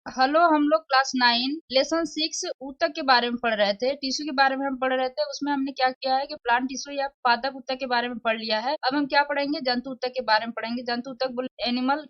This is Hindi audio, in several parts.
हेलो, हम लोग क्लास 9 लेसन 6 ऊतक के बारे में पढ़ रहे थे। टिश्यू के बारे में हम पढ़ रहे थे। उसमें हमने क्या किया है कि प्लांट टिश्यू या पादप ऊतक के बारे में पढ़ लिया है। अब हम क्या पढ़ेंगे? जंतु ऊतक के बारे में पढ़ेंगे। जंतु ऊतक बोले एनिमल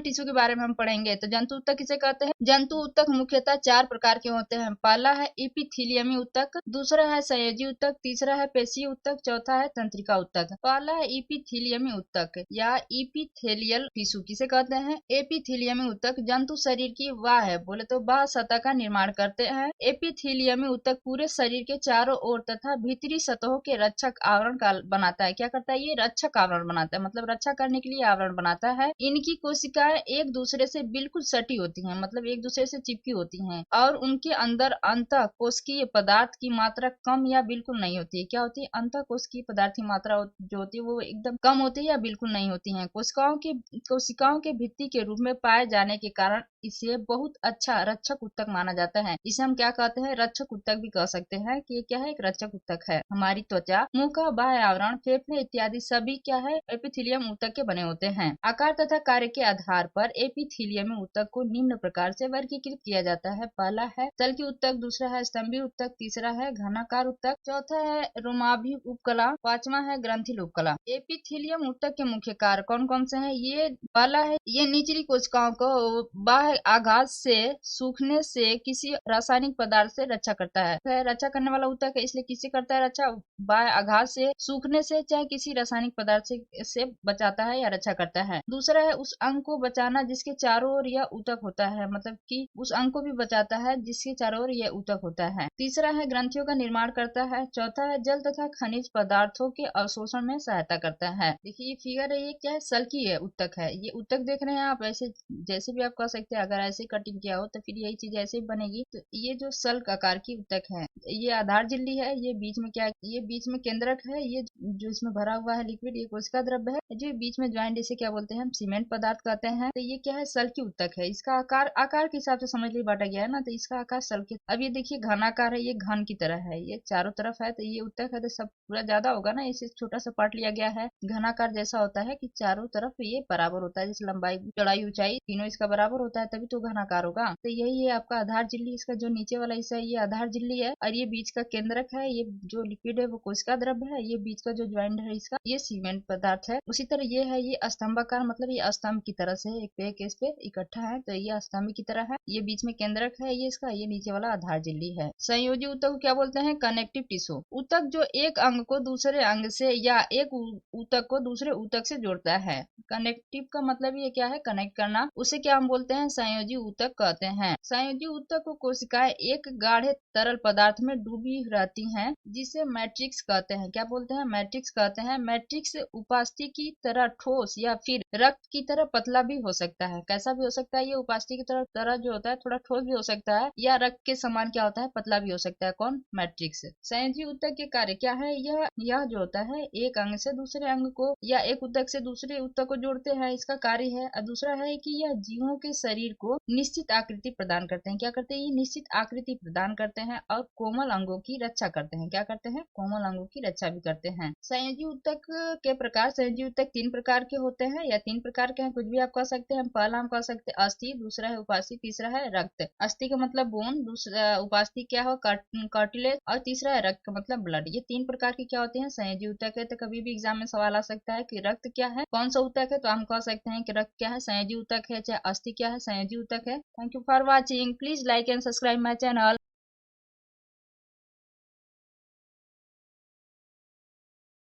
टिश्यू के बारे में हम पढ़ेंगे। तो जंतु ऊतक किसे कहते हैं? जंतु ऊतक मुख्यतः 4 प्रकार के होते हैं। पहला है इपिथीलियमी ऊतक, दूसरा है संयोजी ऊतक, तीसरा है पेशीय ऊतक, चौथा है तंत्रिका ऊतक। पहला है इपिथीलियमी ऊतक या इपिथेलियल टिश्यू किसे कहते हैं? एपिथीलियमी ऊतक जंतु शरीर की वाह है बोले तो बाह्य सतह का निर्माण करते हैं। एपिथीलियमी ऊतक पूरे शरीर के चारों ओर तथा भीतरी सतहों के रक्षक आवरण का बनाता है। क्या करता है? ये रक्षक आवरण बनाता है, मतलब रक्षा करने के लिए आवरण बनाता है। इनकी कोशिकाएं एक दूसरे से बिल्कुल सटी होती हैं, मतलब एक दूसरे से चिपकी होती हैं, और उनके अंदर अंतः कोशिकीय पदार्थ की मात्रा कम या बिल्कुल नहीं होती है। क्या होती है? अंतः कोशिकीय पदार्थ की मात्रा जो होती है वो एकदम कम होती है या बिल्कुल नहीं होती है। कोशिकाओं के भित्ति के रूप में पाए जाने के कारण इसे बहुत अच्छा रक्षक ऊतक माना जाता है। इसे हम क्या कहते हैं? रक्षक ऊतक भी कह सकते हैं कि ये क्या है? एक रक्षक ऊतक है। हमारी त्वचा, मुंह का बाह्य आवरण, फेफड़े इत्यादि सभी क्या है? एपिथेलियम ऊतक के बने होते हैं। आकार तथा कार्य के आधार पर एपिथेलियम ऊतक को निम्न प्रकार से वर्गीकृत किया जाता है। पहला है तल ऊतक, दूसरा है स्तंभीय ऊतक, तीसरा है घनाकार ऊतक, चौथा है रोमाभी उपकला, पांचवा है ग्रंथिल उपकला। एपिथेलियम ऊतक के मुख्य कार्य कौन कौन से हैं? ये पहला है ये निचली कोशिकाओं को बाह्य आघात से, सूखने से, किसी रासायनिक पदार्थ से रक्षा करता है। तो रक्षा करने वाला ऊतक है, इसलिए किससे करता है रक्षा? बाह्य आघात से, सूखने से, चाहे किसी रासायनिक पदार्थ से बचाता है या रक्षा करता है। दूसरा है उस अंग को बचाना जिसके चारों ओर यह ऊतक होता है, मतलब कि उस अंग को भी बचाता है जिसके चारों ओर यह ऊतक होता है। तीसरा है ग्रंथियों का निर्माण करता है। चौथा है जल तथा खनिज पदार्थों के अवशोषण में सहायता करता है। देखिए ये फिगर है, ये क्या है? सल्की है, ऊतक है। ये ऊतक देख रहे हैं आप, ऐसे जैसे भी आप कह सकते हैं। अगर ऐसे कटिंग किया हो तो फिर यही चीज ऐसे ही बनेगी। तो ये जो सल्क आकार की ऊतक है, ये आधार झिल्ली है। ये बीच में क्या है? ये बीच में केंद्रक है। ये जो इसमें भरा हुआ है लिक्विड, ये कोशिका द्रव्य है। जो बीच में ज्वाइंट, इसे क्या बोलते हैं? हम सीमेंट पदार्थ कहते हैं। तो ये क्या है? सल्की ऊतक है। इसका आकार के हिसाब से समझ ली बांटा गया है ना, तो इसका आकार सल्की। अब ये देखिए घनाकार है, ये घन की तरह है, ये चारों तरफ है। तो ये ऊतक है तो सब पूरा ज्यादा होगा ना, इसे छोटा सा पार्ट लिया गया है। घनाकार जैसा होता है कि चारों तरफ ये बराबर होता है, जैसे लंबाई, चौड़ाई, ऊंचाई तीनों इसका बराबर होता है, तभी तो घनाकार होगा। तो यही है आपका आधार झिल्ली। इसका जो नीचे वाला हिस्सा है ये आधार झिल्ली है, और ये बीच का केंद्रक है। ये जो लिक्विड है वो कोशिका द्रव्य है। ये बीच का जो ज्वाइंट है इसका, ये सीमेंट पदार्थ है। उसी तरह ये है, ये स्तंभाकार, मतलब ये स्तंभ की तरह से एक पे एक इस पे इकट्ठा है, तो ये स्तंभ की तरह है। ये बीच में केंद्रक है ये इसका, ये नीचे वाला आधार झिल्ली है। संयोजी ऊतक को क्या बोलते हैं? Connective tissue. ऊतक जो एक अंग को दूसरे अंग से या एक ऊतक को दूसरे ऊतक से जोड़ता है। कनेक्टिव का मतलब ये क्या है? कनेक्ट करना। उसे क्या हम बोलते हैं? संयोजी ऊतक कहते हैं। संयोजी ऊतक को कोशिकाएं एक गाढ़े तरल पदार्थ में डूबी रहती हैं, जिसे मैट्रिक्स कहते हैं। क्या बोलते हैं? मैट्रिक्स कहते हैं। मैट्रिक्स उपास्थि की तरह ठोस या फिर रक्त की तरह पतला भी हो सकता है। कैसा भी हो सकता है? ये उपास्थि की तरह जो होता है थोड़ा ठोस भी हो सकता है, या रक्त के समान क्या होता है? पतला भी हो सकता है। कौन? मैट्रिक्स। संयोजी ऊतक के कार्य क्या है? यह जो होता है एक अंग से दूसरे अंग को या एक ऊतक से दूसरे ऊतक को जोड़ते हैं, इसका कार्य है। और दूसरा है कि यह जीवों के शरीर को निश्चित आकृति प्रदान करते हैं। क्या करते हैं? ये निश्चित आकृति प्रदान करते हैं और कोमल अंगों की रक्षा करते हैं। क्या करते हैं? कोमल अंगों की रक्षा भी करते हैं। संयोजी ऊतक के प्रकार, संयोजी ऊतक 3 प्रकार के होते हैं, या 3 प्रकार के हैं, कुछ भी आप कह सकते हैं। पहला हम कह सकते हैं अस्थि, दूसरा है उपास्थि, तीसरा है रक्त। अस्थि का मतलब बोन, दूसरा उपास्थि क्या हो? कार्टिलेज, और तीसरा है रक्त का मतलब ब्लड। ये 3 प्रकार के क्या होते हैं? संयोजी ऊतक है। तो कभी भी एग्जाम में सवाल आ सकता है कि रक्त क्या है, कौन सा ऊतक है, तो हम कह सकते हैं कि रक्त क्या है? संयोजी ऊतक है। चाहे अस्थि क्या है? संयोजी ऊतक है। Thank you for watching. Please like and subscribe my channel.